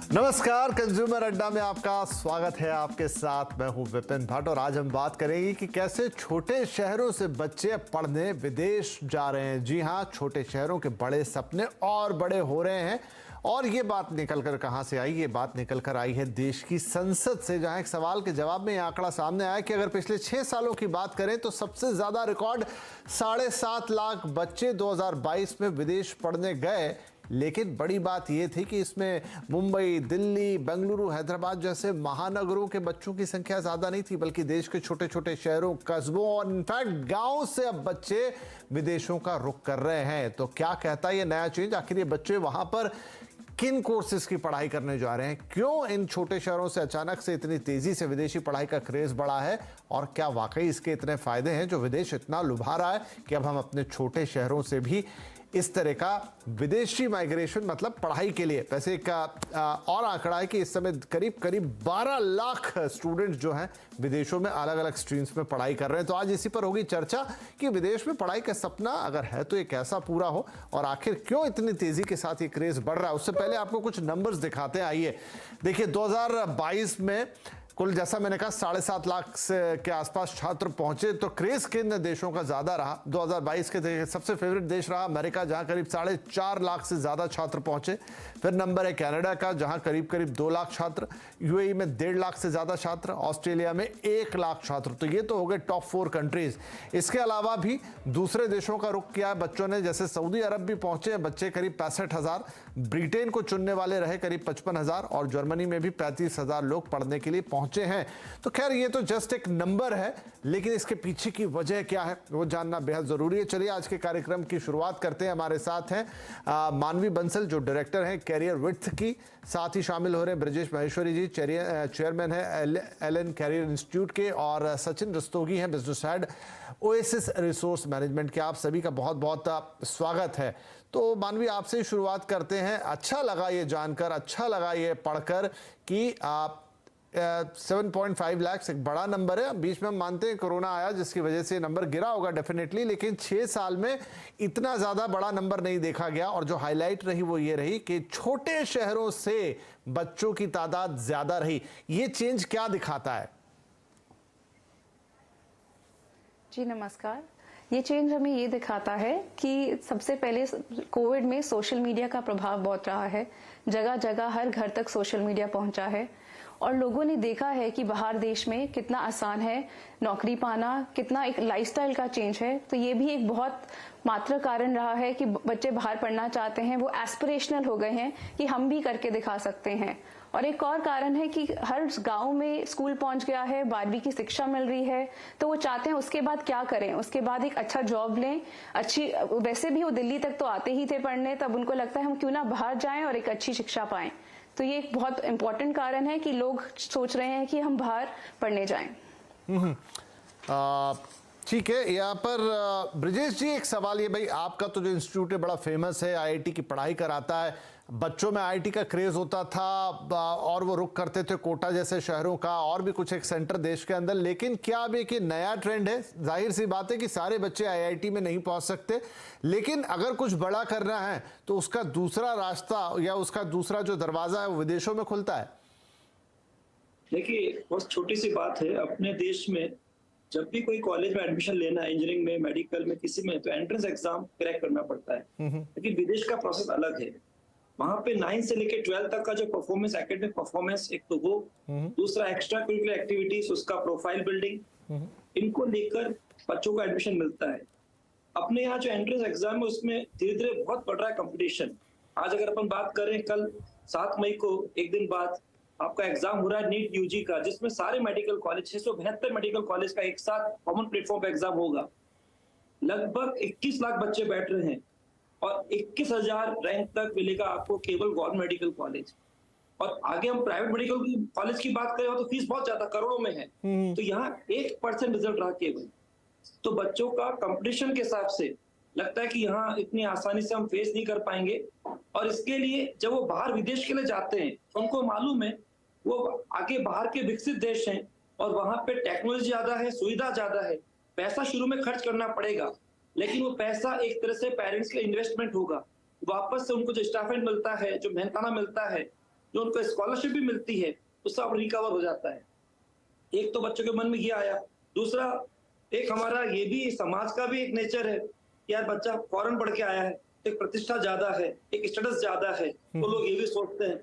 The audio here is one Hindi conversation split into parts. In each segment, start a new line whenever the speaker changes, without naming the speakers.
नमस्कार, कंज्यूमर अड्डा में आपका स्वागत है। आपके साथ मैं हूं विपिन भट्ट और आज हम बात करेंगे कि कैसे छोटे शहरों से बच्चे पढ़ने विदेश जा रहे हैं। जी हां, छोटे शहरों के बड़े सपने और बड़े हो रहे हैं। और ये बात निकल कर कहां से आई? ये बात निकल कर आई है देश की संसद से, जहां एक सवाल के जवाब में ये आंकड़ा सामने आया कि अगर पिछले 6 सालों की बात करें तो सबसे ज्यादा रिकॉर्ड 7.5 लाख बच्चे 2022 में विदेश पढ़ने गए। लेकिन बड़ी बात यह थी कि इसमें मुंबई, दिल्ली, बेंगलुरु, हैदराबाद जैसे महानगरों के बच्चों की संख्या ज्यादा नहीं थी, बल्कि देश के छोटे छोटे शहरों, कस्बों और इनफैक्ट गांव से अब बच्चे विदेशों का रुख कर रहे हैं। तो क्या कहता है ये नया चेंज? आखिर ये बच्चे वहां पर किन कोर्सेज की पढ़ाई करने जा रहे हैं? क्यों इन छोटे शहरों से अचानक से इतनी तेजी से विदेशी पढ़ाई का क्रेज बढ़ा है? और क्या वाकई इसके इतने फायदे हैं जो विदेश इतना लुभा रहा है कि अब हम अपने छोटे शहरों से भी इस तरह का विदेशी माइग्रेशन, मतलब पढ़ाई के लिए? वैसे एक और आंकड़ा है कि इस समय करीब 12 लाख स्टूडेंट्स जो हैं विदेशों में अलग अलग स्ट्रीम्स में पढ़ाई कर रहे हैं। तो आज इसी पर होगी चर्चा कि विदेश में पढ़ाई का सपना अगर है तो ये कैसा पूरा हो और आखिर क्यों इतनी तेजी के साथ ये क्रेज बढ़ रहा है। उससे पहले आपको कुछ नंबर्स दिखाते हैं। आइए देखिए, 2022 में कुल, जैसा मैंने कहा, 7.5 लाख के आसपास छात्र पहुंचे। तो क्रेज किन देशों का ज्यादा रहा? 2022 के सबसे फेवरेट देश रहा अमेरिका, जहां करीब 4.5 लाख से ज्यादा छात्र पहुंचे। फिर नंबर है कनाडा का, जहां करीब 2 लाख छात्र। यूएई में 1.5 लाख से ज्यादा छात्र। ऑस्ट्रेलिया में 1 लाख छात्र। तो ये तो हो गए टॉप 4 कंट्रीज। इसके अलावा भी दूसरे देशों का रुख किया है बच्चों ने, जैसे सऊदी अरब भी पहुंचे हैं बच्चे करीब 65,000। ब्रिटेन को चुनने वाले रहे करीब 55,000 और जर्मनी में भी 35,000 लोग पढ़ने के लिए पहुंचे हैं। तो खैर, ये तो जस्ट एक नंबर है, लेकिन इसके पीछे की वजह क्या है वो जानना बेहद जरूरी है। चलिए आज के कार्यक्रम की शुरुआत करते हैं। हमारे साथ हैं मानवी बंसल, जो डायरेक्टर हैं कैरियर विड्थ की। साथ ही शामिल हो रहे हैं ब्रजेश महेश्वरी जी, चेयरमैन है एलन कैरियर इंस्टीट्यूट के, और सचिन रस्तोगी हैं, business head oasis resource management के। आप सभी का बहुत बहुत स्वागत है। तो मानवी, आपसे शुरुआत करते हैं। अच्छा लगा ये जानकर, अच्छा लगा ये पढ़कर कि आप 7.5 लाख एक बड़ा नंबर है। बीच में हम मानते हैं कोरोना आया जिसकी वजह से नंबर गिरा होगा डेफिनेटली, लेकिन 6 साल में इतना ज्यादा बड़ा नंबर नहीं देखा गया। और जो हाईलाइट रही वो ये रही कि छोटे शहरों से बच्चों की तादाद ज्यादा रही। ये चेंज क्या दिखाता है?
जी नमस्कार। ये चेंज हमें ये दिखाता है कि सबसे पहले कोविड में सोशल मीडिया का प्रभाव बहुत रहा है। जगह जगह हर घर तक सोशल मीडिया पहुंचा है और लोगों ने देखा है कि बाहर देश में कितना आसान है नौकरी पाना, कितना एक लाइफस्टाइल का चेंज है। तो ये भी एक बहुत मात्र कारण रहा है कि बच्चे बाहर पढ़ना चाहते हैं, वो एस्पिरेशनल हो गए हैं कि हम भी करके दिखा सकते हैं। और एक और कारण है कि हर गांव में स्कूल पहुंच गया है, 12वीं की शिक्षा मिल रही है, तो वो चाहते हैं उसके बाद क्या करें, उसके बाद एक अच्छा जॉब लें, अच्छी, वैसे भी वो दिल्ली तक तो आते ही थे पढ़ने, तब उनको लगता है हम क्यों ना बाहर जाएं और एक अच्छी शिक्षा पाएं। तो ये एक बहुत इंपॉर्टेंट कारण है कि लोग सोच रहे हैं कि हम बाहर पढ़ने जाएं।
ठीक है। यहाँ पर ब्रजेश जी, एक सवाल ये, भाई आपका तो जो इंस्टीट्यूट है बड़ा फेमस है, आईआईटी की पढ़ाई कराता है, बच्चों में आईआईटी का क्रेज होता था और वो रुख करते थे कोटा जैसे शहरों का, और भी कुछ एक सेंटर देश के अंदर। लेकिन क्या अब एक नया ट्रेंड है? जाहिर सी बात है कि सारे बच्चे आईआईटी में नहीं पहुंच सकते, लेकिन अगर कुछ बड़ा करना है तो उसका दूसरा रास्ता या उसका दूसरा जो दरवाजा है वो विदेशों में खुलता है।
देखिए, बहुत छोटी सी बात है। अपने देश में जब भी कोई कॉलेज में एडमिशन लेना है, इंजीनियरिंग में, मेडिकल में, किसी में, तो एंट्रेंस एग्जाम क्रैक करना पड़ता है। लेकिन विदेश का प्रोसेस अलग है। वहां पे 9 से लेकर 12 तक का जो परफॉर्मेंस, एकेडमिक परफॉर्मेंस, एक तो वो, दूसरा एक्स्ट्रा करिकुलर एक्टिविटीज, उसका प्रोफाइल बिल्डिंग, इनको लेकर बच्चों को एडमिशन मिलता है। अपने यहाँ जो एंट्रेंस एग्जाम है उसमें धीरे धीरे बहुत बढ़ रहा है कंपटीशन। आज अगर अपन बात करें, कल 7 मई को एक दिन बाद आपका एग्जाम हो रहा है नीट यूजी का, जिसमें सारे मेडिकल कॉलेज, 672 मेडिकल कॉलेज का एक साथ कॉमन प्लेटफॉर्म पे एग्जाम होगा। लगभग 21 लाख बच्चे बैठ रहे हैं और 21,000 रैंक तक मिलेगा आपको केवल गवर्नमेंट मेडिकल कॉलेज। और आगे हम प्राइवेट मेडिकल कॉलेज की बात करें तो फीस बहुत ज्यादा, करोड़ों में है। तो यहाँ 1% रिजल्ट रहा केवल। तो बच्चों का कंपटीशन के हिसाब से लगता है कि यहाँ इतनी आसानी से हम फेस नहीं कर पाएंगे। और इसके लिए जब वो बाहर विदेश के लिए जाते हैं, उनको मालूम है वो आगे बाहर के विकसित देश हैं और वहां पे टेक्नोलॉजी ज्यादा है, सुविधा ज्यादा है, पैसा शुरू में खर्च करना पड़ेगा, लेकिन वो पैसा एक तरह से पेरेंट्स के इन्वेस्टमेंट होगा। वापस से उनको जो स्टाइपेंड मिलता है, जो मेहनताना मिलता है, जो उनको स्कॉलरशिप भी मिलती है वो सब रिकवर हो जाता है। एक तो बच्चों के मन में ये आया, दूसरा एक हमारा ये भी समाज का भी एक नेचर है, यार बच्चा फॉरेन पढ़ के आया है, एक प्रतिष्ठा ज्यादा है, एक स्टेटस ज्यादा है, तो लोग ये भी सोचते हैं।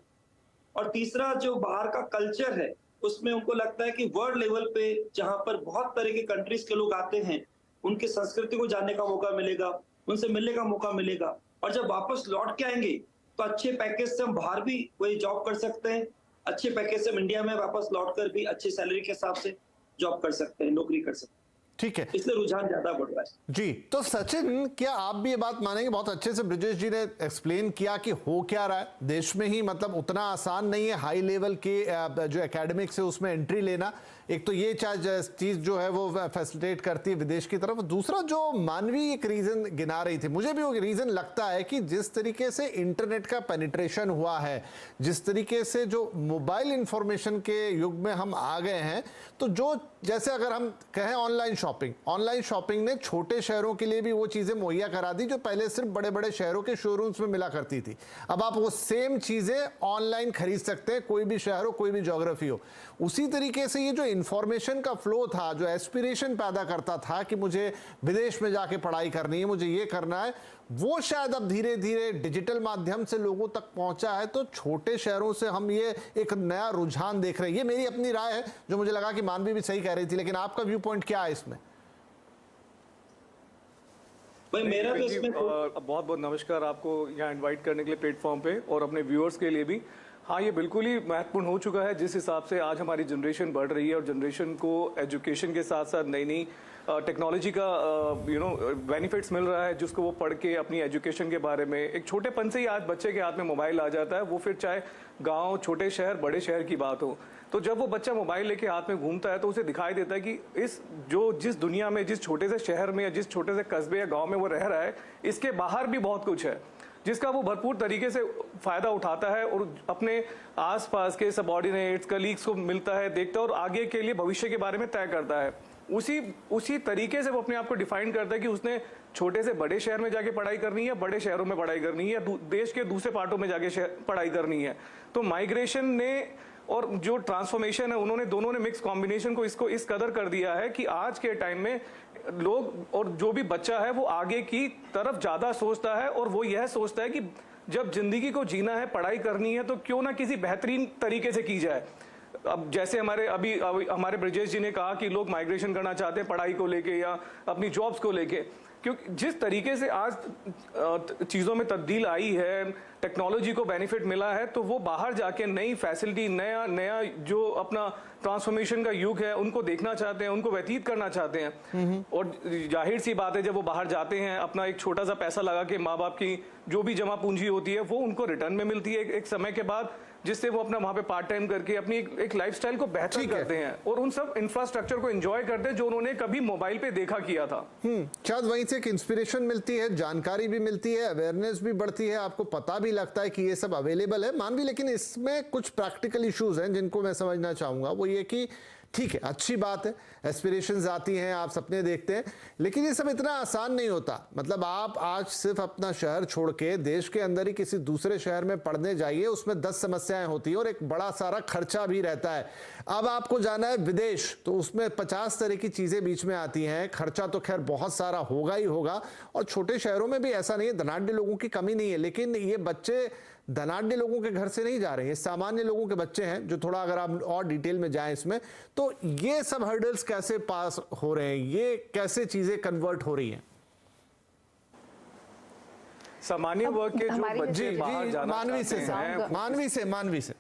और तीसरा जो बाहर का कल्चर है उसमें उनको लगता है कि वर्ल्ड लेवल पे जहां पर बहुत तरह के कंट्रीज के लोग आते हैं, उनकी संस्कृति को जानने का मौका मिलेगा, उनसे मिलने का मौका मिलेगा, और जब वापस लौट के आएंगे तो अच्छे पैकेज से हम बाहर भी कोई जॉब कर सकते हैं, अच्छे पैकेज से हम इंडिया में वापस लौट कर भी अच्छी सैलरी के हिसाब से जॉब कर सकते हैं, नौकरी कर सकते हैं।
ठीक है,
इसलिए रुझान ज्यादा बढ़ रहा है।
जी। तो सचिन, क्या आप भी ये बात मानेंगे, बहुत अच्छे से ब्रिजेश जी ने एक्सप्लेन किया कि हो क्या रहा है देश में ही, मतलब उतना आसान नहीं है हाई लेवल के जो एकेडमिक्स है उसमें एंट्री लेना। एक तो ये चीज जो है वो फैसिलिटेट करती है विदेश की तरफ। दूसरा जो मानवी एक रीजन गिना रही थी, मुझे भी वो रीजन लगता है कि जिस तरीके से इंटरनेट का पेनिट्रेशन हुआ है, जिस तरीके से जो मोबाइल इंफॉर्मेशन के युग में हम आ गए हैं, तो जो जैसे अगर हम कहें ऑनलाइन शॉपिंग ने छोटे शहरों के लिए भी वो चीजें मुहैया करा दी जो पहले सिर्फ बड़े बड़े शहरों के शोरूम्स में मिला करती थी। अब आप वो सेम चीजें ऑनलाइन खरीद सकते हैं, कोई भी शहर हो, कोई भी ज्योग्राफी हो। उसी तरीके से ये जो इंफॉर्मेशन का फ्लो था, जो एस्पिरेशन पैदा करता था कि मुझे विदेश में जाके पढ़ाई करनी है, मुझे ये करना है, वो शायद अब धीरे धीरे डिजिटल माध्यम से लोगों तक पहुंचा है। तो छोटे शहरों से हम ये एक नया रुझान देख रहे हैं। ये मेरी अपनी राय है, जो मुझे लगा कि मानवी भी सही कह रही थी, लेकिन आपका व्यू पॉइंट क्या है इसमें?
भाई मेरा तो इसमें
बहुत बहुत नमस्कार आपको यहाँ इनवाइट करने के लिए प्लेटफॉर्म पे, और अपने व्यूअर्स के लिए भी। हाँ, ये बिल्कुल ही महत्वपूर्ण हो चुका है जिस हिसाब से आज हमारी जनरेशन बढ़ रही है, और जनरेशन को एजुकेशन के साथ साथ नई नई टेक्नोलॉजी का बेनिफिट्स मिल रहा है, जिसको वो पढ़ के अपनी एजुकेशन के बारे में, एक छोटेपन से ही आज बच्चे के हाथ में मोबाइल आ जाता है, वो फिर चाहे गांव, छोटे शहर, बड़े शहर की बात हो। तो जब वो बच्चा मोबाइल लेके हाथ में घूमता है तो उसे दिखाई देता है कि जिस दुनिया में, जिस छोटे से शहर में या जिस छोटे से कस्बे या गाँव में वो रह रहा है, इसके बाहर भी बहुत कुछ है जिसका वो भरपूर तरीके से फायदा उठाता है, और अपने आसपास के सबऑर्डिनेट्स, कलीग्स को मिलता है, देखता है, और आगे के लिए भविष्य के बारे में तय करता है। उसी तरीके से वो अपने आप को डिफाइन करता है कि उसने छोटे से बड़े शहर में जाके पढ़ाई करनी है, बड़े शहरों में पढ़ाई करनी है, या देश के दूसरे पार्टों में जाके पढ़ाई करनी है। तो माइग्रेशन ने और जो ट्रांसफॉर्मेशन है, उन्होंने दोनों ने मिक्स कॉम्बिनेशन को इसको इस कदर कर दिया है कि आज के टाइम में लोग और जो भी बच्चा है वो आगे की तरफ ज्यादा सोचता है, और वो यह सोचता है कि जब जिंदगी को जीना है, पढ़ाई करनी है, तो क्यों ना किसी बेहतरीन तरीके से की जाए। अब जैसे अभी हमारे ब्रिजेश जी ने कहा कि लोग माइग्रेशन करना चाहते हैं पढ़ाई को लेके या अपनी जॉब्स को लेके, क्योंकि जिस तरीके से आज चीज़ों में तब्दील आई है, टेक्नोलॉजी को बेनिफिट मिला है, तो वो बाहर जाके नई फैसिलिटी, नया जो अपना ट्रांसफॉर्मेशन का युग है उनको देखना चाहते हैं, उनको व्यतीत करना चाहते हैं। और जाहिर सी बात है, जब वो बाहर जाते हैं, अपना एक छोटा सा पैसा लगा के माँ बाप की जो भी जमा पूंजी होती है वो उनको रिटर्न में मिलती है एक समय के बाद, जिससे वो अपना वहां पे पार्ट टाइम करके अपनी एक लाइफस्टाइल को बेहतर करते हैं, और उन सब इंफ्रास्ट्रक्चर को एंजॉय करते हैं जो उन्होंने कभी मोबाइल पे देखा किया था।
शायद वहीं से एक इंस्पिरेशन मिलती है, जानकारी भी मिलती है, अवेयरनेस भी बढ़ती है, आपको पता भी लगता है कि ये सब अवेलेबल है। मानवी, लेकिन इसमें कुछ प्रैक्टिकल इश्यूज हैं जिनको मैं समझना चाहूंगा। वो ये कि ठीक है, अच्छी बात है, एस्पिरेशंस आती हैं, आप सपने देखते हैं, लेकिन ये सब इतना आसान नहीं होता। मतलब आप आज सिर्फ अपना शहर छोड़ के देश के अंदर ही किसी दूसरे शहर में पढ़ने जाइए, उसमें 10 समस्याएं होती हैं और एक बड़ा सारा खर्चा भी रहता है। अब आपको जाना है विदेश, तो उसमें 50 तरह की चीजें बीच में आती हैं, खर्चा तो खैर बहुत सारा होगा ही होगा। और छोटे शहरों में भी ऐसा नहीं है, धनाढ्य लोगों की कमी नहीं है, लेकिन ये बच्चे धनाढ्य लोगों के घर से नहीं जा रहे हैं, सामान्य लोगों के बच्चे हैं, जो थोड़ा अगर आप और डिटेल में जाएं इसमें, तो ये सब हर्डल्स कैसे पास हो रहे हैं, ये कैसे चीजें कन्वर्ट हो रही हैं?
सामान्य वर्ग के जो बच्चे बाहर जाना
मानवी से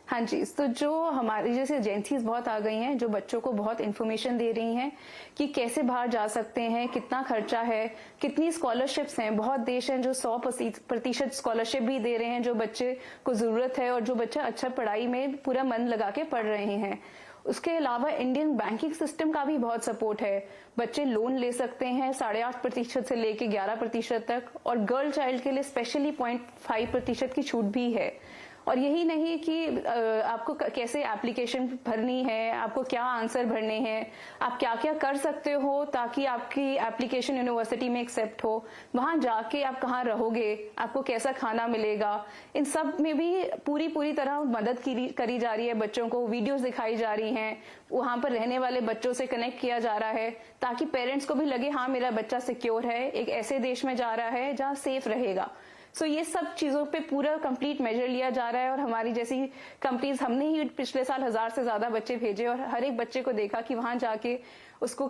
हाँ जी, तो जो हमारी जैसे एजेंसीज बहुत आ गई हैं जो बच्चों को बहुत इन्फॉर्मेशन दे रही हैं कि कैसे बाहर जा सकते हैं, कितना खर्चा है, कितनी स्कॉलरशिप्स हैं। बहुत देश हैं जो 100% स्कॉलरशिप भी दे रहे हैं जो बच्चे को जरूरत है और जो बच्चा अच्छा पढ़ाई में पूरा मन लगा के पढ़ रहे हैं। उसके अलावा इंडियन बैंकिंग सिस्टम का भी बहुत सपोर्ट है, बच्चे लोन ले सकते हैं 8.5% से लेके 11% तक, और गर्ल चाइल्ड के लिए स्पेशली 0.5% की छूट भी है। और यही नहीं कि आपको कैसे एप्लीकेशन भरनी है, आपको क्या आंसर भरने हैं, आप क्या क्या कर सकते हो ताकि आपकी एप्लीकेशन यूनिवर्सिटी में एक्सेप्ट हो, वहां जाके आप कहाँ रहोगे, आपको कैसा खाना मिलेगा, इन सब में भी पूरी तरह मदद करी जा रही है। बच्चों को वीडियोस दिखाई जा रही हैं, वहां पर रहने वाले बच्चों से कनेक्ट किया जा रहा है ताकि पेरेंट्स को भी लगे हाँ मेरा बच्चा सिक्योर है, एक ऐसे देश में जा रहा है जहाँ सेफ रहेगा। सो ये सब चीजों पे पूरा कंप्लीट मेजर लिया जा रहा है। और हमारी जैसी कंपनीज, हमने ही पिछले साल 1000 से ज्यादा बच्चे भेजे और हर एक बच्चे को देखा कि वहां जाके उसको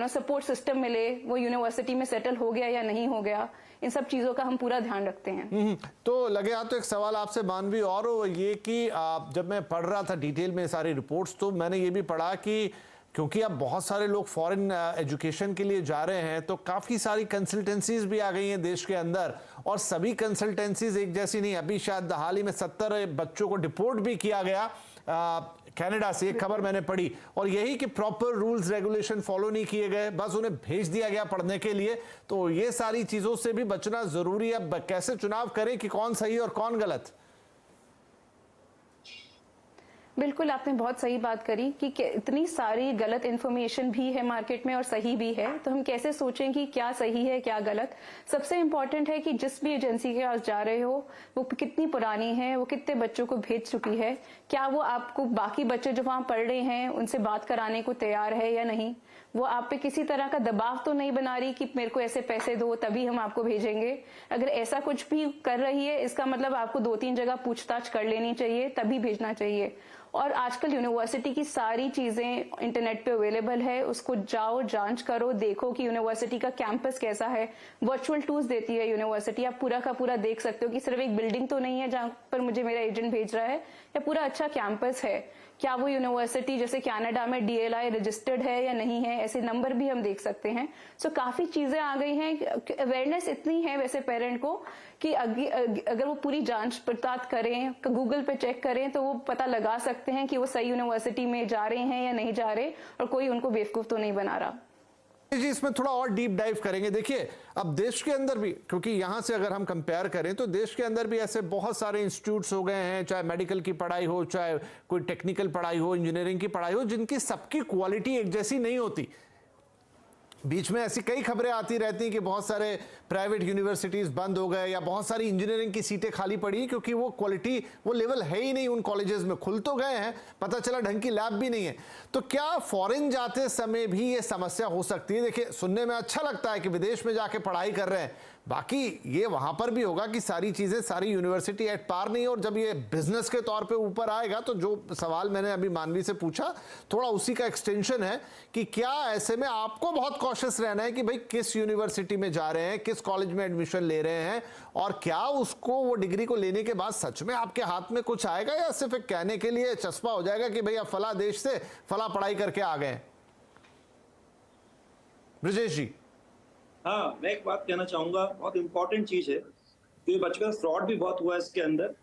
सपोर्ट सिस्टम मिले, वो यूनिवर्सिटी में सेटल हो गया या नहीं हो गया, इन सब चीजों का हम पूरा ध्यान रखते हैं।
तो लगे हाथ तो एक सवाल आपसे मानवी और ये कि जब मैं पढ़ रहा था डिटेल में सारी रिपोर्ट्स, तो मैंने ये भी पढ़ा कि क्योंकि अब बहुत सारे लोग फॉरेन एजुकेशन के लिए जा रहे हैं, तो काफ़ी सारी कंसल्टेंसीज भी आ गई हैं देश के अंदर, और सभी कंसल्टेंसीज एक जैसी नहीं। अभी शायद हाल ही में 70 बच्चों को डिपोर्ट भी किया गया कनाडा से, एक खबर मैंने पढ़ी, और यही कि प्रॉपर रूल्स रेगुलेशन फॉलो नहीं किए गए, बस उन्हें भेज दिया गया पढ़ने के लिए। तो ये सारी चीज़ों से भी बचना ज़रूरी है। अब कैसे चुनाव करें कि कौन सही और कौन गलत?
बिल्कुल, आपने बहुत सही बात करी कि इतनी सारी गलत इन्फॉर्मेशन भी है मार्केट में और सही भी है, तो हम कैसे सोचें कि क्या सही है क्या गलत। सबसे इम्पोर्टेंट है कि जिस भी एजेंसी के पास जा रहे हो वो कितनी पुरानी है, वो कितने बच्चों को भेज चुकी है, क्या वो आपको बाकी बच्चे जो वहां पढ़ रहे हैं उनसे बात कराने को तैयार है या नहीं, वो आप पे किसी तरह का दबाव तो नहीं बना रही कि मेरे को ऐसे पैसे दो तभी हम आपको भेजेंगे। अगर ऐसा कुछ भी कर रही है इसका मतलब आपको 2-3 जगह पूछताछ कर लेनी चाहिए, तभी भेजना चाहिए। और आजकल यूनिवर्सिटी की सारी चीजें इंटरनेट पे अवेलेबल है, उसको जाओ जांच करो, देखो कि यूनिवर्सिटी का कैंपस कैसा है। वर्चुअल टूर्स देती है यूनिवर्सिटी, आप पूरा का पूरा देख सकते हो कि सिर्फ एक बिल्डिंग तो नहीं है जहां पर मुझे मेरा एजेंट भेज रहा है, या पूरा अच्छा कैंपस है, क्या वो यूनिवर्सिटी जैसे कनाडा में DLI रजिस्टर्ड है या नहीं है, ऐसे नंबर भी हम देख सकते हैं। सो काफी चीजें आ गई हैं, अवेयरनेस इतनी है वैसे पेरेंट को कि अगर वो पूरी जांच पड़ताल करें, गूगल पे चेक करें, तो वो पता लगा सकते हैं कि वो सही यूनिवर्सिटी में जा रहे हैं या नहीं जा रहे, और कोई उनको बेवकूफ तो नहीं बना रहा।
जी, इसमें थोड़ा और डीप डाइव करेंगे। देखिए, अब देश के अंदर भी, क्योंकि यहां से अगर हम कंपेयर करें तो देश के अंदर भी ऐसे बहुत सारे इंस्टीट्यूट्स हो गए हैं, चाहे मेडिकल की पढ़ाई हो, चाहे कोई टेक्निकल पढ़ाई हो, इंजीनियरिंग की पढ़ाई हो, जिनकी सबकी क्वालिटी एक जैसी नहीं होती। बीच में ऐसी कई खबरें आती रहती हैं कि बहुत सारे प्राइवेट यूनिवर्सिटीज बंद हो गए या बहुत सारी इंजीनियरिंग की सीटें खाली पड़ी क्योंकि वो क्वालिटी, वो लेवल है ही नहीं उन कॉलेजेस में। खुल तो गए हैं, पता चला ढंग की लैब भी नहीं है। तो क्या फॉरेन जाते समय भी ये समस्या हो सकती है? देखिए, सुनने में अच्छा लगता है कि विदेश में जाके पढ़ाई कर रहे हैं, बाकी ये वहां पर भी होगा कि सारी चीजें, सारी यूनिवर्सिटी एट पार नहीं है। और जब ये बिजनेस के तौर पे ऊपर आएगा, तो जो सवाल मैंने अभी मानवी से पूछा थोड़ा उसी का एक्सटेंशन है कि क्या ऐसे में आपको बहुत कॉशियस रहना है कि भाई किस यूनिवर्सिटी में जा रहे हैं, किस कॉलेज में एडमिशन ले रहे हैं, और क्या उसको वो डिग्री को लेने के बाद सच में आपके हाथ में कुछ आएगा, या सिर्फ एक कहने के लिए चस्पा हो जाएगा कि भाई आप फला देश से फला पढ़ाई करके आ गए। ब्रजेश जी।
हाँ, मैं एक बात कहना चाहूंगा, बहुत इंपॉर्टेंट चीज है, क्योंकि बच्चों का फ्रॉड भी बहुत हुआ है इसके अंदर।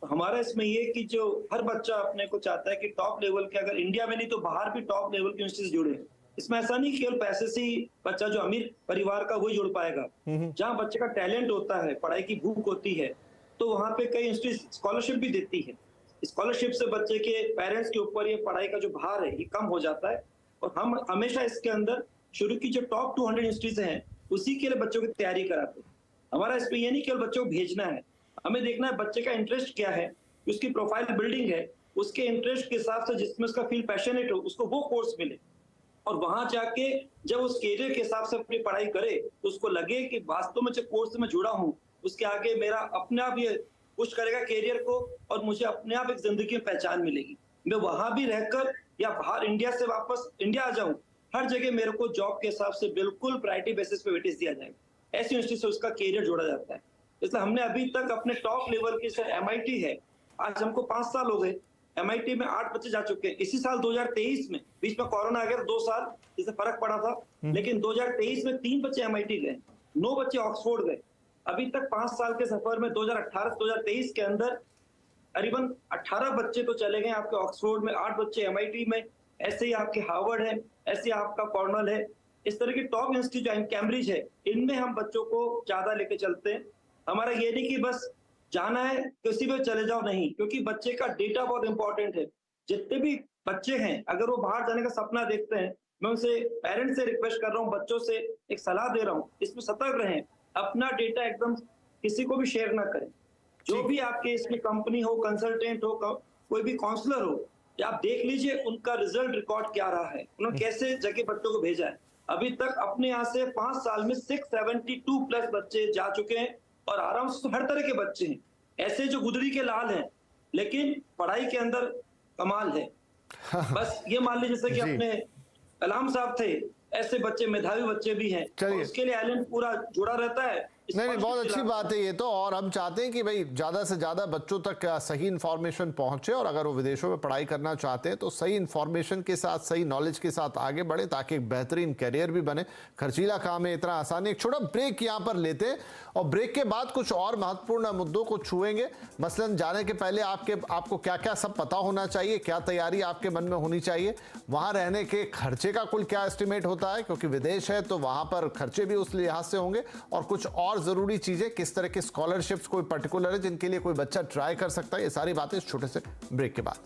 हमारा इसमें ये कि जो हर बच्चा अपने को चाहता है कि टॉप लेवल के, अगर इंडिया में नहीं तो बाहर भी टॉप लेवल के इंस्टीट्यूट जुड़े। इसमें ऐसा नहीं केवल पैसे से ही बच्चा जो अमीर परिवार का वही जुड़ पाएगा। जहाँ बच्चे का टैलेंट होता है, पढ़ाई की भूख होती है, तो वहाँ पे कई इंस्टीट्यूट स्कॉलरशिप भी देती है। स्कॉलरशिप से बच्चे के पेरेंट्स के ऊपर ये पढ़ाई का जो भार है ये कम हो जाता है। और हम हमेशा इसके अंदर शुरू की जो टॉप 200 इंस्टीट्यूट हैं उसी के लिए बच्चों की तैयारी कराते हैं। हमारा इसमें ये नहीं केवल बच्चों को भेजना है, हमें देखना है बच्चे का इंटरेस्ट क्या है, उसकी प्रोफाइल बिल्डिंग है, उसके इंटरेस्ट के हिसाब से जिसमें उसका फील पैशनेट हो उसको वो कोर्स मिले। और वहां जाके जब उस कैरियर के हिसाब से अपनी पढ़ाई करे तो उसको लगे कि वास्तव में जो कोर्स में जुड़ा हूँ उसके आगे मेरा अपने आप ये पुश करेगा कैरियर को, और मुझे अपने आप एक जिंदगी में पहचान मिलेगी। मैं वहां भी रहकर या बाहर इंडिया से वापस इंडिया आ जाऊं, हर जगह मेरे को जॉब के हिसाब से बिल्कुल प्रायोरिटी बेसिस पे वेटेज दिया जाएगा। ऐसी इंस्टीट्यूट से उसका कैरियर जोड़ा जाता है। इसलिए हमने अभी तक अपने टॉप लेवल की MIT है, आज हमको 5 साल हो गए, MIT में 8 बच्चे जा चुके हैं। इसी साल 2023 में, बीच में कोरोना आ गया, 2 साल जिससे फर्क पड़ा था, लेकिन 2023 में 3 बच्चे MIT गए, 9 बच्चे ऑक्सफोर्ड गए। अभी तक 5 साल के सफर में 2018 से 2023 के अंदर करीबन 18 बच्चे तो चले गए आपके ऑक्सफोर्ड में, 8 बच्चे MIT में, ऐसे ही आपके हार्वर्ड है, ऐसे आपका कॉर्नल है। इस तरह की टॉप इंस्टीट्यूट कैम्ब्रिज है, इनमें हम बच्चों को ज्यादा लेके चलते हैं। हमारा ये नहीं कि बस जाना है किसी पे चले जाओ नहीं, क्योंकि बच्चे का डेटा बहुत इंपॉर्टेंट है। जितने भी बच्चे हैं अगर वो बाहर जाने का सपना देखते हैं, मैं उनसे पेरेंट्स से रिक्वेस्ट कर रहा हूँ, बच्चों से एक सलाह दे रहा हूँ, इसमें सतर्क रहें, अपना डेटा एकदम किसी को भी शेयर ना करें। जो भी आपके इसमें कंपनी हो, कंसल्टेंट हो, कोई भी काउंसलर हो, या आप देख लीजिए उनका रिजल्ट रिकॉर्ड क्या रहा है, उन्होंने कैसे जगह बच्चों को भेजा है। अभी तक अपने यहाँ से 5 साल में 672 प्लस बच्चे जा चुके हैं और आराम से हर तरह के बच्चे हैं, ऐसे जो गुदड़ी के लाल हैं लेकिन पढ़ाई के अंदर कमाल है। बस ये मान लीजिए जैसे कि अपने कलाम साहब थे, ऐसे बच्चे मेधावी बच्चे भी हैं,
चलिए।
उसके लिए आइलैंड पूरा जुड़ा रहता है।
नहीं, बहुत अच्छी बात है ये तो, और हम चाहते हैं कि भाई ज़्यादा से ज़्यादा बच्चों तक सही इन्फॉर्मेशन पहुंचे, और अगर वो विदेशों में पढ़ाई करना चाहते हैं तो सही इन्फॉर्मेशन के साथ, सही नॉलेज के साथ आगे बढ़े, ताकि एक बेहतरीन करियर भी बने। खर्चीला काम है, इतना आसान है। एक छोटा ब्रेक यहाँ पर लेते हैं और ब्रेक के बाद कुछ और महत्वपूर्ण मुद्दों को छुएंगे। मसलन जाने के पहले आपको क्या क्या सब पता होना चाहिए, क्या तैयारी आपके मन में होनी चाहिए, वहाँ रहने के खर्चे का कुल क्या एस्टिमेट होता है, क्योंकि विदेश है तो वहाँ पर खर्चे भी उस लिहाज से होंगे, और कुछ और ज़रूरी चीज़ें, किस तरह की स्कॉलरशिप्स कोई पर्टिकुलर है जिनके लिए कोई बच्चा ट्राई कर सकता है। ये सारी बातें इस छोटे से ब्रेक के बाद।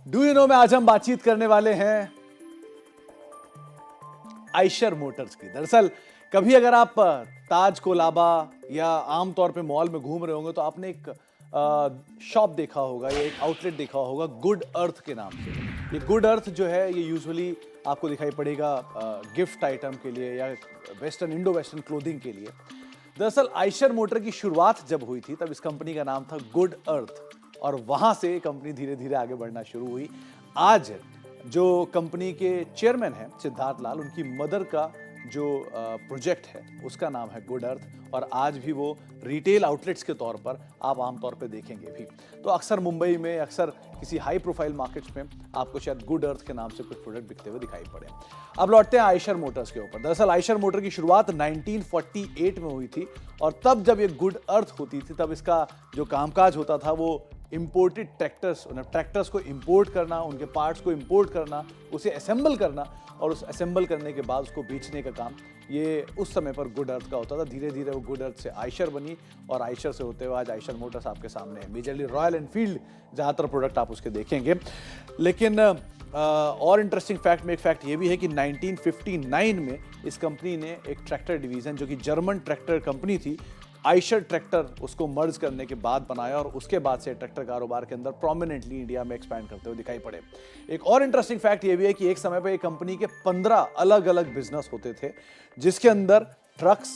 डू यू नो में आज हम बातचीत करने वाले हैं आइशर मोटर्स की। दरअसल कभी अगर आप ताज कोलाबा या आमतौर पे मॉल में घूम रहे होंगे तो आपने एक शॉप देखा होगा या एक आउटलेट देखा होगा गुड अर्थ के नाम से। ये गुड अर्थ जो है ये यूजुअली आपको दिखाई पड़ेगा गिफ्ट आइटम के लिए या वेस्टर्न इंडो वेस्टर्न क्लोथिंग के लिए। दरअसल आइशर मोटर की शुरुआत जब हुई थी तब इस कंपनी का नाम था गुड अर्थ, और वहां से कंपनी धीरे धीरे आगे बढ़ना शुरू हुई। आज जो कंपनी के चेयरमैन हैं सिद्धार्थ लाल, उनकी मदर का जो प्रोजेक्ट है उसका नाम है गुड अर्थ, और आज भी वो रिटेल आउटलेट्स के तौर पर आप आमतौर पे देखेंगे भी। तो अक्सर मुंबई में, अक्सर किसी हाई प्रोफाइल मार्केट्स में आपको शायद गुड अर्थ के नाम से कुछ प्रोडक्ट बिकते हुए दिखाई पड़े। अब लौटते हैं आइशर मोटर्स के ऊपर। दरअसल आइशर मोटर की शुरुआत 1948 में हुई थी, और तब जब ये गुड अर्थ होती थी तब इसका जो कामकाज होता था वो इंपोर्टेड ट्रैक्टर्स को इंपोर्ट करना, उनके पार्ट्स को इंपोर्ट करना, उसे असेंबल करना, और उस असेंबल करने के बाद उसको बेचने का काम ये उस समय पर गुड अर्थ का होता था। धीरे धीरे वो गुड अर्थ से आइशर बनी, और आइशर से होते हुए आज आइशर मोटर्स आपके सामने है। मेजरली रॉयल एनफील्ड ज़्यादातर प्रोडक्ट आप उसके देखेंगे। लेकिन और इंटरेस्टिंग फैक्ट में एक फैक्ट ये भी है कि 1959 में इस कंपनी ने एक ट्रैक्टर डिवीज़न, जो कि जर्मन ट्रैक्टर कंपनी थी, आइशर ट्रैक्टर, उसको मर्ज करने के बाद बनाया, और उसके बाद से ट्रैक्टर कारोबार के अंदर प्रोमिनेंटली इंडिया में एक्सपैंड करते हुए दिखाई पड़े। एक और इंटरेस्टिंग फैक्ट ये भी है कि एक समय पर एक कंपनी के 15 अलग अलग बिजनेस होते थे, जिसके अंदर ट्रक्स,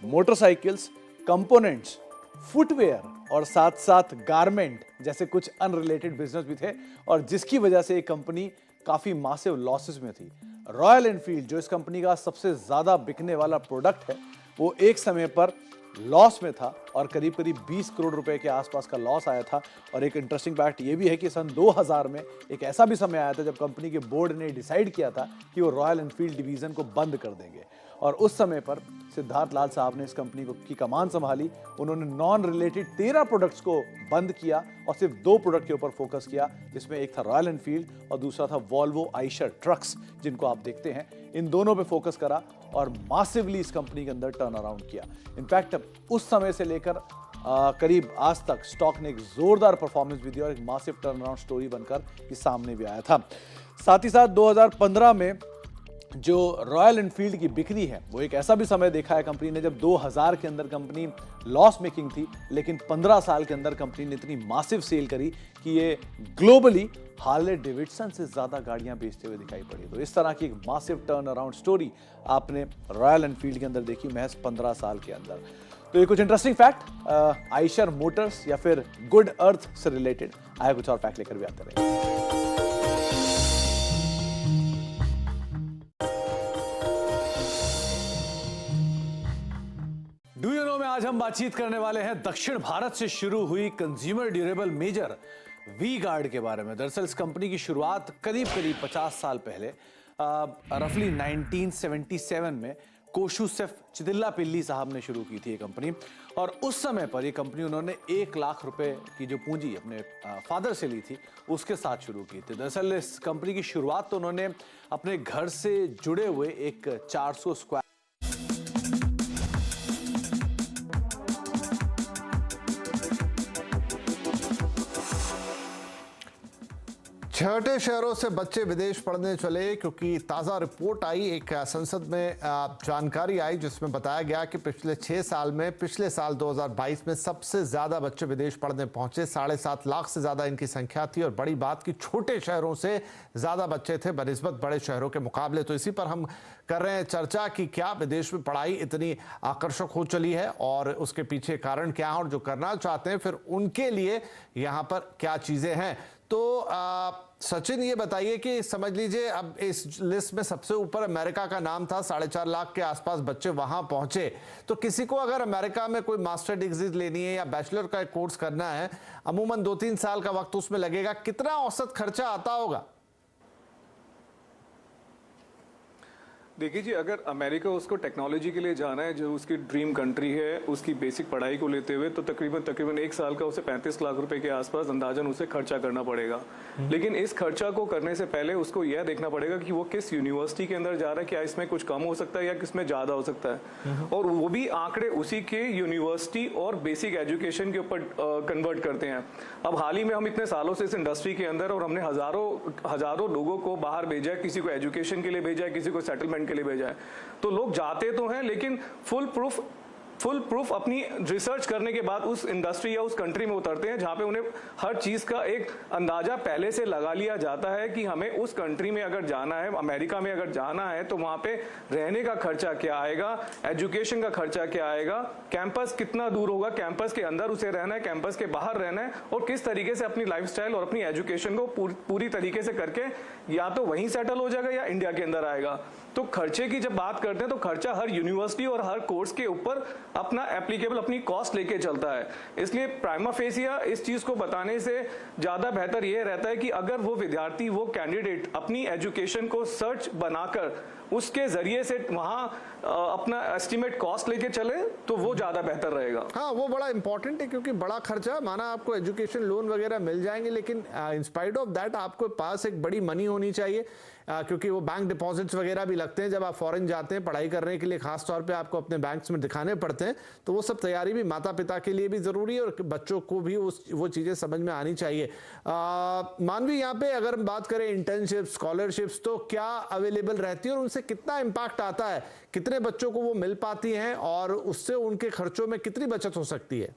मोटरसाइकिल्स, कंपोनेंट्स, फुटवेयर और साथ साथ गारमेंट जैसे कुछ अनरिलेटेड बिजनेस भी थे, और जिसकी वजह से ये कंपनी काफी मासिव लॉसेस में थी। रॉयल एनफील्ड जो इस कंपनी का सबसे ज्यादा बिकने वाला प्रोडक्ट है, वो एक समय पर लॉस में था, और करीब करीब 20 करोड़ रुपए के आसपास का लॉस आया था। और एक इंटरेस्टिंग फैक्ट ये भी है कि सन 2000 में एक ऐसा भी समय आया था जब कंपनी के बोर्ड ने डिसाइड किया था कि वो रॉयल एनफील्ड डिवीजन को बंद कर देंगे, और उस समय पर सिद्धार्थ लाल साहब ने इस कंपनी को की कमान संभाली। उन्होंने नॉन रिलेटेड 13 प्रोडक्ट्स को बंद किया और सिर्फ 2 प्रोडक्ट के ऊपर फोकस किया, जिसमें एक था रॉयल एनफील्ड और दूसरा था वॉल्वो आइशर ट्रक्स, जिनको आप देखते हैं। इन दोनों पे फोकस करा और मासिवली इस कंपनी के अंदर टर्न अराउंड किया। इनफैक्ट उस समय से लेकर करीब आज तक स्टॉक ने एक जोरदार परफॉर्मेंस भी दिया और एक मासिव टर्न अराउंड स्टोरी बनकर ये सामने भी आया था। साथ ही साथ 2015 में जो रॉयल एनफील्ड की बिक्री है, वो एक ऐसा भी समय देखा है कंपनी ने जब 2000 के अंदर कंपनी लॉस मेकिंग थी, लेकिन 15 साल के अंदर कंपनी ने इतनी मासिव सेल करी कि ये ग्लोबली हार्ले डेविडसन से ज्यादा गाड़ियां बेचते हुए दिखाई पड़ी। तो इस तरह की एक मासिव टर्न अराउंड स्टोरी आपने रॉयल एनफील्ड के अंदर देखी महज 15 साल के अंदर। तो ये कुछ इंटरेस्टिंग फैक्ट आइशर मोटर्स या फिर गुड अर्थ से रिलेटेड। आए कुछ और फैक्ट लेकर भी आते रहे। डू यू नो में आज हम बातचीत करने वाले हैं दक्षिण भारत से शुरू हुई consumer durable major V Guard के बारे में। दरअसल इस कंपनी की शुरुआत करीब 50 साल पहले रफली 1977 में कोशुसेफ चितिल्लापिल्ली साहब ने शुरू की थी ये कंपनी। और उस समय पर ये कंपनी उन्होंने 1 लाख रुपए की जो पूंजी अपने फादर से ली थी उसके साथ शुरू की थी। दरअसल इस कंपनी की शुरुआत तो उन्होंने अपने घर से जुड़े हुए एक 400 स्क्वायर
छोटे शहरों से बच्चे विदेश पढ़ने चले, क्योंकि ताज़ा रिपोर्ट आई, एक संसद में जानकारी आई जिसमें बताया गया कि पिछले 6 साल में, पिछले साल 2022 में सबसे ज़्यादा बच्चे विदेश पढ़ने पहुंचे। 7.5 लाख से ज़्यादा इनकी संख्या थी। और बड़ी बात कि छोटे शहरों से ज़्यादा बच्चे थे बनिस्बत बड़े शहरों के मुकाबले। तो इसी पर हम कर रहे हैं चर्चा कि क्या विदेश में पढ़ाई इतनी आकर्षक हो चली है और उसके पीछे कारण क्या है, और जो करना चाहते हैं फिर उनके लिए यहाँ पर क्या चीज़ें हैं। तो सचिन, ये बताइए कि समझ लीजिए अब इस लिस्ट में सबसे ऊपर अमेरिका का नाम था, 4.5 लाख के आसपास बच्चे वहां पहुंचे। तो किसी को अगर अमेरिका में कोई मास्टर डिग्री लेनी है या बैचलर का कोर्स करना है, अमूमन 2-3 साल का वक्त उसमें लगेगा। कितना औसत खर्चा आता होगा?
देखिए जी, अगर अमेरिका उसको टेक्नोलॉजी के लिए जाना है, जो उसकी ड्रीम कंट्री है, उसकी बेसिक पढ़ाई को लेते हुए, तो तकरीबन 1 साल का उसे 35 लाख रुपए के आसपास अंदाजन उसे खर्चा करना पड़ेगा। लेकिन इस खर्चा को करने से पहले उसको यह देखना पड़ेगा कि वो किस यूनिवर्सिटी के अंदर जा रहा है, क्या इसमें कुछ कम हो सकता है या किसमें ज़्यादा हो सकता है, और वो भी आंकड़े उसी के यूनिवर्सिटी और बेसिक एजुकेशन के ऊपर कन्वर्ट करते हैं। अब हाल ही में हम इतने सालों से इस इंडस्ट्री के अंदर, और हमने हज़ारों लोगों को बाहर भेजा है, किसी को एजुकेशन के लिए भेजा है, किसी को सेटलमेंट के लिए भेजा है। तो लोग जाते तो हैं, लेकिन फुल प्रूफ अपनी रिसर्च करने के बाद उस इंडस्ट्री या उस कंट्री में उतरते हैं जहां पे उन्हें हर चीज का एक अंदाजा पहले से लगा लिया जाता है कि हमें उस कंट्री में अगर जाना है, अमेरिका में अगर जाना है, तो वहां पे रहने का खर्चा क्या आएगा, एजुकेशन का खर्चा क्या आएगा, कैंपस कितना दूर होगा, कैंपस के अंदर उसे रहना है, कैंपस के बाहर रहना है, और किस तरीके से अपनी लाइफस्टाइल और अपनी एजुकेशन को पूरी तरीके से करके या तो वहीं सेटल हो जाएगा या इंडिया के अंदर आएगा। तो खर्चे की जब बात करते हैं तो खर्चा हर यूनिवर्सिटी और हर कोर्स के ऊपर अपना एप्लीकेबल अपनी कॉस्ट लेके चलता है। इसलिए प्राइमा फेसिया इस चीज को बताने से ज्यादा बेहतर यह रहता है कि अगर वो विद्यार्थी, वो कैंडिडेट अपनी एजुकेशन को सर्च बनाकर उसके जरिए से वहां अपना एस्टिमेट कॉस्ट लेके चले तो वो ज्यादा बेहतर रहेगा।
हाँ, वो बड़ा इंपॉर्टेंट है, क्योंकि बड़ा खर्चा, माना आपको एजुकेशन लोन वगैरह मिल जाएंगे, लेकिन इन स्पाइट ऑफ दैट आपको पास एक बड़ी मनी होनी चाहिए, क्योंकि वो बैंक डिपॉजिट्स वगैरह भी लगते हैं जब आप फॉरेन जाते हैं पढ़ाई करने के लिए। खास तौर पे आपको अपने बैंक्स में दिखाने पड़ते हैं। तो वो सब तैयारी भी माता पिता के लिए भी ज़रूरी है और बच्चों को भी वो चीज़ें समझ में आनी चाहिए। मानवी, यहाँ पे अगर हम बात करें इंटर्नशिप, स्कॉलरशिप्स, तो क्या अवेलेबल रहती है और उनसे कितना इम्पैक्ट आता है, कितने बच्चों को वो मिल पाती हैं और उससे उनके खर्चों में कितनी बचत हो सकती है?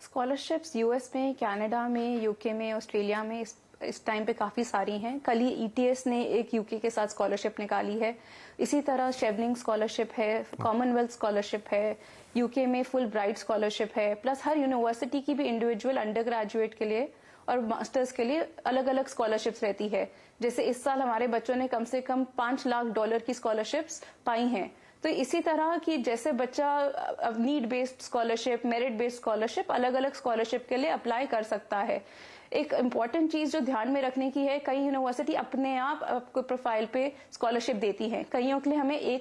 स्कॉलरशिप्स यूएस में, कनाडा में, यूके में, ऑस्ट्रेलिया में इस टाइम पे काफ़ी सारी हैं। कल ही ईटीएस ने एक यूके के साथ स्कॉलरशिप निकाली है। इसी तरह शेवलिंग स्कॉलरशिप है, कॉमनवेल्थ स्कॉलरशिप है, यूके में फुल ब्राइट स्कॉलरशिप है। प्लस हर यूनिवर्सिटी की भी इंडिविजुअल अंडर ग्रेजुएट के लिए और मास्टर्स के लिए अलग अलग स्कॉलरशिप्स रहती है। जैसे इस साल हमारे बच्चों ने कम से कम $5 लाख की स्कॉलरशिप्स पाई हैं। तो इसी तरह की जैसे बच्चा need based scholarship, merit based scholarship, अलग अलग स्कॉलरशिप के लिए अप्लाई कर सकता है। एक इम्पॉर्टेंट चीज जो ध्यान में रखने की है, कई यूनिवर्सिटी अपने आप आपको प्रोफाइल पे स्कॉलरशिप देती हैं। कईयों के लिए हमें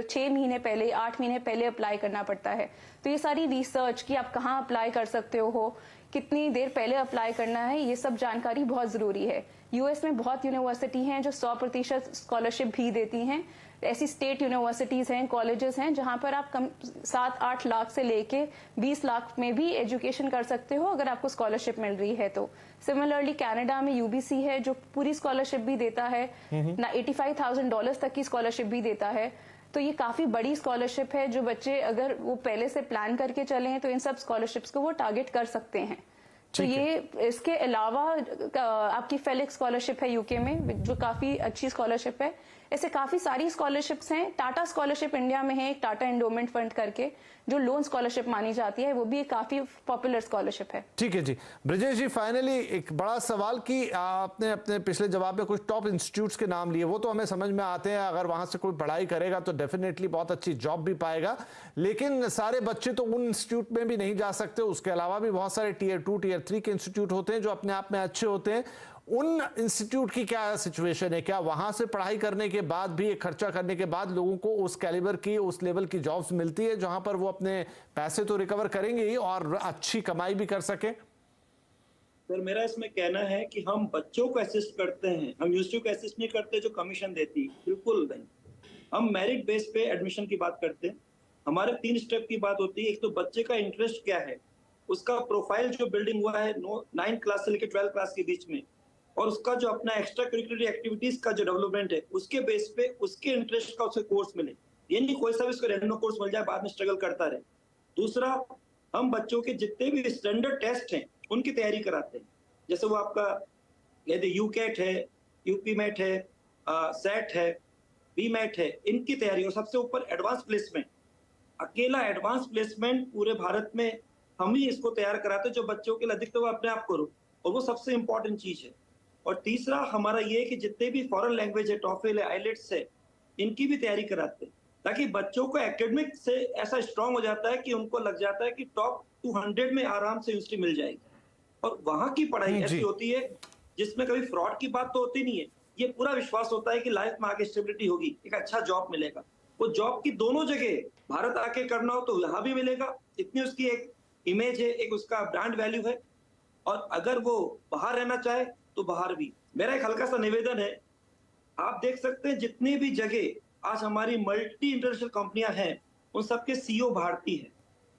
6 महीने पहले, 8 महीने पहले अप्लाई करना पड़ता है। तो ये सारी रिसर्च कि आप कहाँ अप्लाई कर सकते हो, कितनी देर पहले अप्लाई करना है, ये सब जानकारी बहुत जरूरी है। यूएस में बहुत यूनिवर्सिटी हैं जो 100% स्कॉलरशिप भी देती हैं। ऐसी स्टेट यूनिवर्सिटीज हैं, कॉलेजेस हैं जहां पर आप कम 7-8 लाख से लेके 20 लाख में भी एजुकेशन कर सकते हो अगर आपको स्कॉलरशिप मिल रही है तो। सिमिलरली कनाडा में यूबीसी है जो पूरी स्कॉलरशिप भी देता है ना, $85,000 तक की स्कॉलरशिप भी देता है। तो ये काफी बड़ी स्कॉलरशिप है जो बच्चे अगर वो पहले से प्लान करके चलें तो इन सब स्कॉलरशिप्स को वो टारगेट कर सकते हैं। तो ये इसके अलावा आपकी फेलिक्स स्कॉलरशिप है यूके में जो काफी अच्छी स्कॉलरशिप है। ऐसे काफी सारी स्कॉलरशिप्स हैं। टाटा स्कॉलरशिप इंडिया में है, एक टाटा एंडोमेंट फंड करके जो लोन स्कॉलरशिप मानी जाती है, वो भी एक काफी पॉपुलर स्कॉलरशिप है।
ठीक है जी। ब्रजेश जी, फाइनली एक बड़ा सवाल कि आपने अपने पिछले जवाब में कुछ टॉप इंस्टीट्यूट्स के नाम लिए, वो तो हमें समझ में आते हैं, अगर वहां से कोई पढ़ाई करेगा तो डेफिनेटली बहुत अच्छी जॉब भी पाएगा। लेकिन सारे बच्चे तो उन इंस्टीट्यूट में भी नहीं जा सकते, उसके अलावा भी बहुत सारे Tier 2, Tier 3 के इंस्टीट्यूट होते हैं जो अपने आप में अच्छे होते हैं। उन इंस्टीट्यूट की क्या सिचुएशन है? क्या वहां से पढ़ाई करने के बाद भी, एक खर्चा करने के बाद लोगों को उस कैलिबर की, उस लेवल की जॉब्स मिलती है जहां पर वो अपने पैसे तो रिकवर करेंगे ही और अच्छी कमाई भी कर सके?
सर, मेरा इसमें कहना है कि हम बच्चों को असिस्ट करते हैं, हम यूनिवर्सिटी को असिस्ट नहीं करते जो कमीशन देती, बिल्कुल नहीं। हम मेरिट बेस पे एडमिशन की बात करते हैं। हमारे 3 स्टेप की बात होती है। एक तो बच्चे का इंटरेस्ट क्या है, उसका प्रोफाइल जो बिल्डिंग हुआ है 9th क्लास से लेकर 12th क्लास के बीच में, और उसका जो अपना एक्स्ट्रा करिकुलर एक्टिविटीज का जो डेवलपमेंट है, उसके बेस पे उसके इंटरेस्ट का उसे कोर्स मिले। ये नहीं कोई सा भी उसको रैंडम कोर्स मिल जाए, बाद में स्ट्रगल करता रहे। दूसरा, हम बच्चों के जितने भी स्टैंडर्ड टेस्ट हैं उनकी तैयारी कराते हैं। जैसे वो आपका यदि यूकेट है, यूपी मैट है, सेट है, बी मैट है, इनकी तैयारी। और सबसे ऊपर एडवांस प्लेसमेंट, अकेला एडवांस प्लेसमेंट पूरे भारत में हम ही इसको तैयार कराते हैं, जो बच्चों के लिए अधिकतर वो अपने आप करो, और वो सबसे इंपॉर्टेंट चीज है। और तीसरा हमारा ये कि जितने भी फॉरेन लैंग्वेज है, टॉफेल है, आइलेट्स है, इनकी भी तैयारी कराते हैं, ताकि बच्चों को एकेडमिक से ऐसा स्ट्रांग हो जाता है कि उनको लग जाता है कि टॉप 200 में आराम से यूनिवर्सिटी मिल जाएगी। और वहां की पढ़ाई ऐसी होती है जिसमें कभी फ्रॉड की बात तो होती नहीं है। ये पूरा विश्वास होता है कि लाइफ में आगे स्टेबिलिटी होगी, एक अच्छा जॉब मिलेगा। वो जॉब की दोनों जगह, भारत आके करना हो तो यहाँ भी मिलेगा, इतनी उसकी एक इमेज है, एक उसका ब्रांड वैल्यू है। और अगर वो बाहर रहना चाहे तो बाहर भी। मेरा एक हल्का सा निवेदन है, आप देख सकते हैं जितनी भी जगह आज हमारी मल्टी इंटरनेशनल कंपनियां हैं, उन सबके सीईओ भारतीय हैं।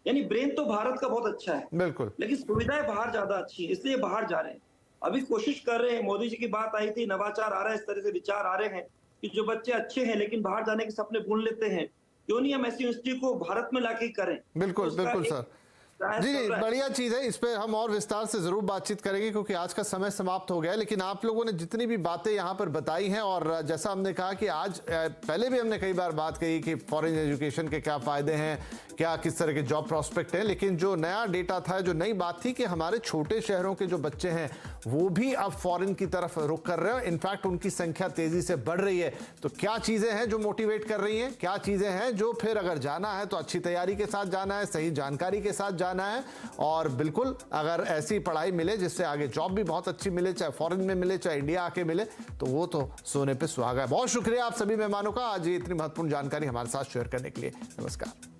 यानी ब्रेन तो भारत का बहुत अच्छा है,
बिल्कुल,
लेकिन सुविधाएं बाहर ज्यादा अच्छी है, इसलिए बाहर जा रहे हैं। अभी कोशिश कर रहे हैं, मोदी जी की बात आई थी, नवाचार आ रहा है, इस तरह से विचार आ रहे हैं कि जो बच्चे अच्छे हैं लेकिन बाहर जाने के सपने भूल लेते हैं, क्यों नहीं हम ऐसी यूनिवर्सिटी को भारत में लाके करें।
बिल्कुल,
उसका
बिल्कुल
एक
सर।
प्रयास
जी,
चल रहा है।
बढ़िया चीज है, इस पे हम और विस्तार से जरूर बातचीत करेंगे क्योंकि आज का समय समाप्त हो गया है। लेकिन आप लोगों ने जितनी भी बातें यहाँ पर बताई हैं, और जैसा हमने कहा कि आज पहले भी हमने कई बार बात कही कि फॉरेन एजुकेशन के क्या फायदे हैं, क्या किस तरह के जॉब प्रोस्पेक्ट हैं, लेकिन जो नया डेटा था, जो नई बात थी कि हमारे छोटे शहरों के जो बच्चे हैं वो भी अब फॉरेन की तरफ रुख कर रहे हैं। इनफैक्ट उनकी संख्या तेजी से बढ़ रही है। तो क्या चीजें हैं जो मोटिवेट कर रही हैं, क्या चीजें हैं जो फिर अगर जाना है तो अच्छी तैयारी के साथ जाना है, सही जानकारी के साथ जाना है, और बिल्कुल अगर ऐसी पढ़ाई मिले जिससे आगे जॉब भी बहुत अच्छी मिले, चाहे फॉरेन में मिले चाहे इंडिया आके मिले, तो वो तो सोने पे सुहागा है। बहुत शुक्रिया आप सभी मेहमानों का आज ये इतनी महत्वपूर्ण जानकारी हमारे साथ शेयर करने के लिए। नमस्कार।